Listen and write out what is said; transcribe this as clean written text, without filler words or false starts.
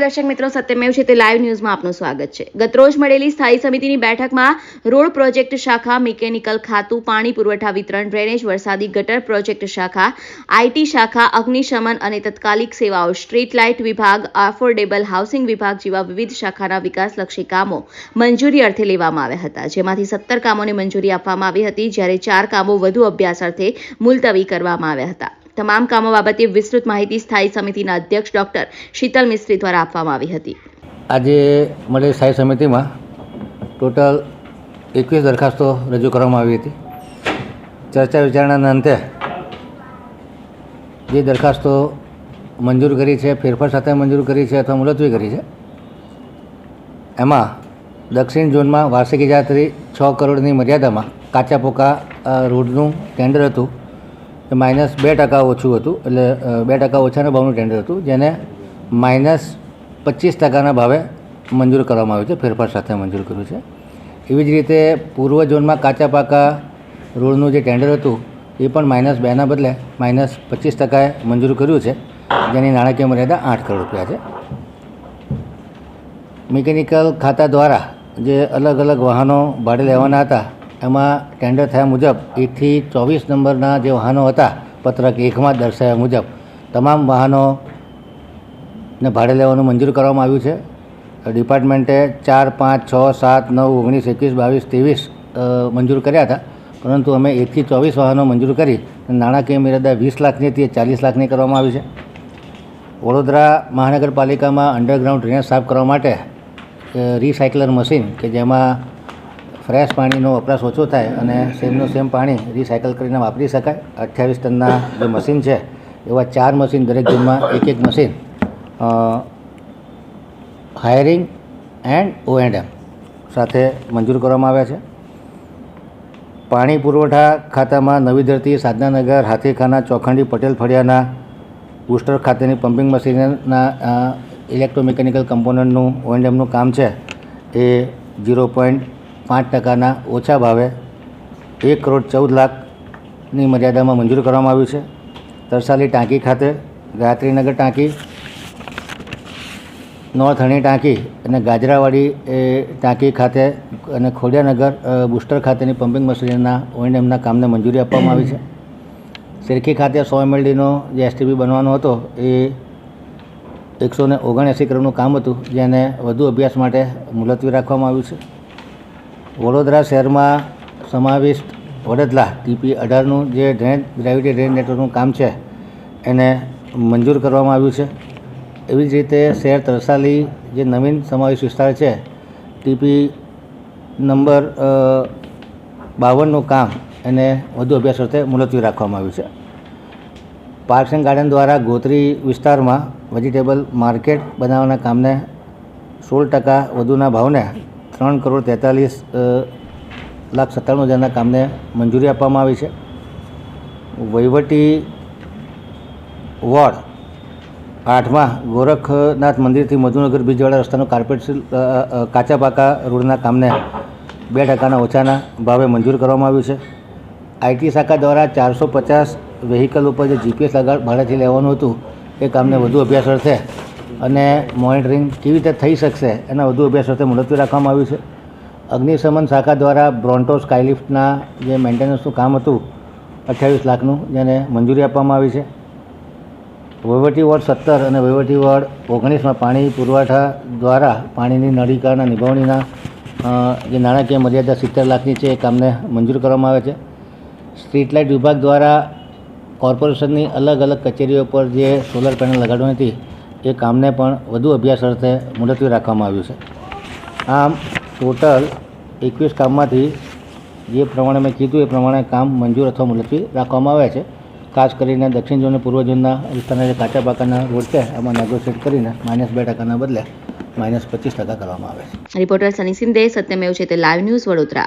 દર્શક મિત્રો, સત્યમેવ છે તે લાઈવ ન્યૂઝમાં આપનું સ્વાગત છે। ગતરોજ મળેલી સ્થાયી સમિતિની બેઠકમાં રોડ પ્રોજેક્ટ શાખા, મિકેનિકલ ખાતું, પાણી પુરવઠા વિતરણ, ડ્રેનેજ, વરસાદી ગટર પ્રોજેક્ટ શાખા, આઈટી શાખા, અગ્નિશમન અને તત્કાલિક સેવાઓ, સ્ટ્રીટ લાઇટ વિભાગ, અફોર્ડેબલ હાઉસિંગ વિભાગ જેવા વિવિધ શાખાના વિકાસલક્ષી કામો મંજૂરી અર્થે લેવામાં આવ્યા હતા, જેમાંથી 17 કામોને મંજૂરી આપવામાં આવી હતી, જ્યારે 4 કામો વધુ અભ્યાસ અર્થે મુલતવી કરવામાં આવ્યા હતા। તમામ કામો બાબતે વિસ્તૃત માહિતી સ્થાયી સમિતિના અધ્યક્ષ ડોક્ટર શીતલ મિસ્ત્રી દ્વારા આપવામાં આવી હતી। આજે મળેલી સ્થાયી સમિતિમાં ટોટલ 21 દરખાસ્તો રજૂ કરવામાં આવી હતી। ચર્ચા વિચારણાના અંતે જે દરખાસ્તો મંજૂર કરી છે, ફેરફાર સાથે મંજૂર કરી છે અથવા મુલતવી કરી છે, એમાં દક્ષિણ ઝોનમાં વાર્ષિક ઇજારાથી 6 કરોડની મર્યાદામાં કાચા પોકા રોડનું ટેન્ડર હતું, -2% ઓછું હતું, એટલે 2% ઓછાના ભાવનું ટેન્ડર હતું, જેને -25%ના ભાવે મંજૂર કરવામાં આવ્યું છે, ફેરફાર સાથે મંજૂર કર્યું છે। એવી જ રીતે પૂર્વ ઝોનમાં કાચા પાકા રોડનું જે ટેન્ડર હતું એ પણ -2ના બદલે -25%એ મંજૂર કર્યું છે, જેની નાણાકીય મર્યાદા 8 કરોડ રૂપિયા છે। મિકેનિકલ ખાતા દ્વારા જે અલગ અલગ વાહનો ભાડે લેવાના હતા, એમાં ટેન્ડર થયા મુજબ 1 થી 24 નંબરના જે વાહનો હતા, પત્રક 1માં દર્શાવ્યા મુજબ તમામ વાહનોને ભાડે લેવાનું મંજૂર કરવામાં આવ્યું છે। ડિપાર્ટમેન્ટે 4, 5, 6, 7, 9, 19, 21, 22, 23 મંજૂર કર્યા હતા, પરંતુ અમે 1 થી 24 વાહનો મંજૂર કરી નાણાકીય મર્યાદા 20 લાખની હતી, 40 લાખની કરવામાં આવી છે। વડોદરા મહાનગરપાલિકામાં અંડરગ્રાઉન્ડ ડ્રેનેજ સાફ કરવા માટે રિસાયકલર મશીન કે જેમાં ફ્રેશ પાણીનો વપરાશ ઓછો થાય અને સેમનું સેમ પાણી રિસાયકલ કરીને વાપરી શકાય, 28 ટનના જે મશીન છે એવા 4 મશીન દરેક ઝોનમાં એક મશીન હાયરિંગ એન્ડ O&M સાથે મંજૂર કરવામાં આવ્યા છે। પાણી પુરવઠા ખાતામાં નવી ધરતી, સાધનાનગર, હાથીખાના, ચોખંડી, પટેલ ફળિયાના બુસ્ટર ખાતેની પમ્પિંગ મશીનના ઇલેક્ટ્રોમિકેનિકલ કમ્પોનન્ટનું O&Mનું કામ છે એ 0.5%ના ઓછા ભાવે 1,14,00,000ની મર્યાદામાં મંજૂર કરવામાં આવ્યું છે। તરસાલી ટાંકી ખાતે, ગાયત્રીનગર ટાંકી, નોર્થ હણી ટાંકી અને ગાજરાવાડી ટાંકી ખાતે અને ખોડિયાનગર બુસ્ટર ખાતેની પમ્પિંગ મશીનના O&Mના કામને મંજૂરી આપવામાં આવી છે। સિરકી ખાતે 100 MLDનો જે STP બનવાનો હતો એ 179 કરોડનું કામ હતું, જેને વધુ અભ્યાસ માટે મુલતવી રાખવામાં આવ્યું છે। વડોદરા શહેરમાં સમાવિષ્ટ વડોદરા TP18નું જે ગ્રેવિટી ડ્રેન નેટવર્કનું કામ છે એને મંજૂર કરવામાં આવ્યું છે। એવી જ રીતે શહેર તરસાલી જે નવીન સમાવેશ વિસ્તાર છે, TP નંબર 52નું કામ એને વધુ અભ્યાસ અર્થે મુલતવી રાખવામાં આવ્યું છે। પાર્ક્સ એન્ડ ગાર્ડન દ્વારા ગોત્રી વિસ્તારમાં વેજીટેબલ માર્કેટ બનાવવાના કામને 16% વધુના ભાવને 3,43,97,000ના કામને મંજૂરી આપવામાં આવી છે। વહીવટી વોર્ડ 8માં ગોરખનાથ મંદિરથી મધુનગર બ્રિજવાળા રસ્તાનું કાર્પેટ કાચા પાકા રોડના કામને 2%ના ઓછાના ભાવે મંજૂર કરવામાં આવ્યું છે। આઈટી શાખા દ્વારા 450 વ્હીકલ ઉપર જે GPS ભાડેથી લેવાનું હતું એ કામને વધુ અભ્યાસ અર્થે અને મોનિટરિંગ કેવી રીતે થઈ શકશે એના વધુ અભ્યાસ અર્થે મુલતવી રાખવામાં આવ્યું છે। અગ્નિશમન શાખા દ્વારા બ્રોન્ટો સ્કાયલિફ્ટના જે મેન્ટેનન્સનું કામ હતું 28 લાખનું, જેને મંજૂરી આપવામાં આવી છે। વહીવટી વોર્ડ 17 અને વહીવટી વોર્ડ 19માં પાણી પુરવઠા દ્વારા પાણીની નળિકાના નિભાવણીના જે નાણાકીય મર્યાદા 70 લાખની છે એ કામને મંજૂર કરવામાં આવે છે। સ્ટ્રીટ લાઇટ વિભાગ દ્વારા કોર્પોરેશનની અલગ અલગ કચેરીઓ પર જે સોલર પેનલ લગાડવાની હતી એ કામને પણ વધુ અભ્યાસ અર્થે મુલતવી રાખવામાં આવ્યું છે। આમ ટોટલ 21 કામમાંથી જે પ્રમાણે મેં કીધું એ પ્રમાણે કામ મંજૂર અથવા મુલતવી રાખવામાં આવ્યા છે। ખાસ કરીને દક્ષિણ ઝોન અને પૂર્વ ઝોનના વિસ્તારના જે કાચા પાકાના રોડ છે એમાં નેગોશિએટ કરીને -2%ના બદલે -25% કરવામાં આવે છે। રિપોર્ટર સની સિંધે, સત્યમેવ છે તે લાઈવ ન્યૂઝ, વડોદરા।